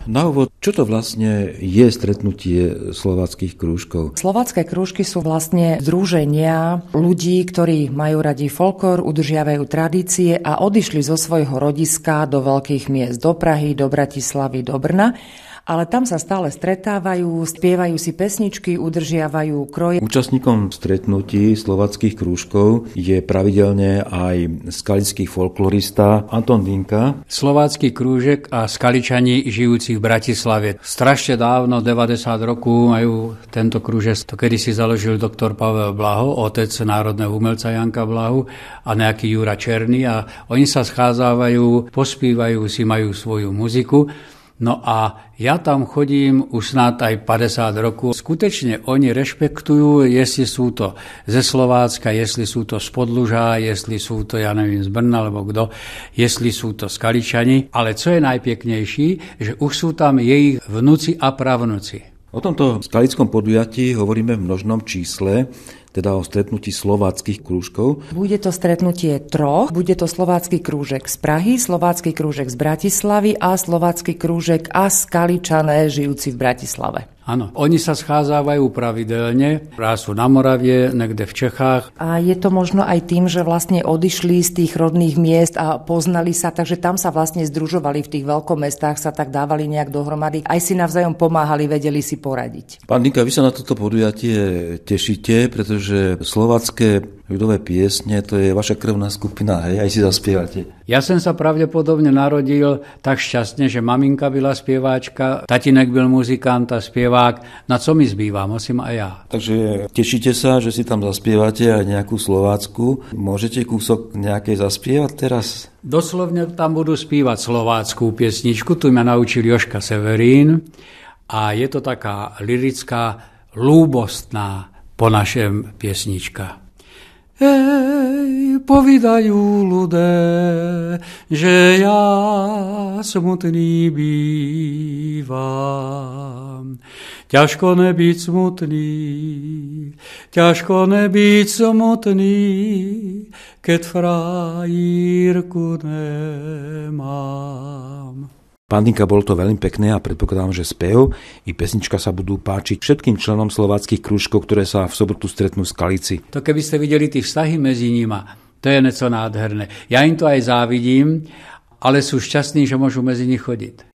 Na úvod, čo to vlastne je stretnutie slováckych krúžkov? Slovácké krúžky sú vlastne združenia ľudí, ktorí majú radi folklór, udržiavajú tradície a odišli zo svojho rodiska do veľkých miest, do Prahy, do Bratislavy, do Brna. Ale tam sa stále stretávajú, spievajú si pesničky, udržiavajú kroje. Účastníkom stretnutí slováckych krúžkov je pravidelne aj skalický folklorista Anton Vinka. Slovácky krúžek a skaličani žijúci v Bratislave. Strašne dávno, 90 rokov majú tento krúžek. To kedysi založil doktor Pavel Blaho, otec národného umelca Janka Blahu a nejaký Jura Černý. A oni sa schádzajú, pospívajú si, majú svoju muziku. No a ja tam chodím už snad aj 50 rokov. Skutečne oni rešpektujú, jestli sú to ze Slovácka, jestli sú to z Podluža, jestli sú to, ja neviem, z Brna, alebo kto, jestli sú to Skaličani. Ale co je najpeknejší, že už sú tam jej vnuci a pravnuci. O tomto skalickom podujatí hovoríme v množnom čísle, teda o stretnutí slováckych krúžkov. Bude to stretnutie troch, bude to slovácky krúžek z Prahy, slovácky krúžek z Bratislavy a slovácky krúžek a Skaličané žijúci v Bratislave. Áno, oni sa schádzajú pravidelne, raz sú na Moravie, niekde v Čechách. A je to možno aj tým, že vlastne odišli z tých rodných miest a poznali sa, takže tam sa vlastne združovali v tých veľkomestách, sa tak dávali nejak dohromady, aj si navzájom pomáhali, vedeli si poradiť. Pán Dinka, vy sa na toto podujatie tešíte, pretože slovácké ľudové piesne, to je vaša krvná skupina, hej, aj si zaspievate. Ja som sa pravdepodobne narodil tak šťastne, že maminka byla spieváčka, tatinek byl muzikant a spievák, na co mi zbýva, musím aj ja. Takže tešíte sa, že si tam zaspievate aj nejakú slovácku. Môžete kúsok nejakej zaspievať teraz? Doslovne tam budú spívať slovácku piesničku, tu ma naučil Jožka Severín a je to taká lyrická, ľúbostná po našem piesnička. Hej, povídajú ľudé, že ja smutný bývam. Ťažko nebyť smutný, ťažko nebyť smutný, keď frajírku nemám. Pán Dinka, bolo to veľmi pekné a predpokladám, že spev i pesnička sa budú páčiť všetkým členom slováckych krúžkov, ktoré sa v sobotu stretnú v Skalici. To keby ste videli tie vztahy medzi nimi, to je niečo nádherné. Ja im to aj závidím, ale sú šťastní, že môžu medzi nich chodiť.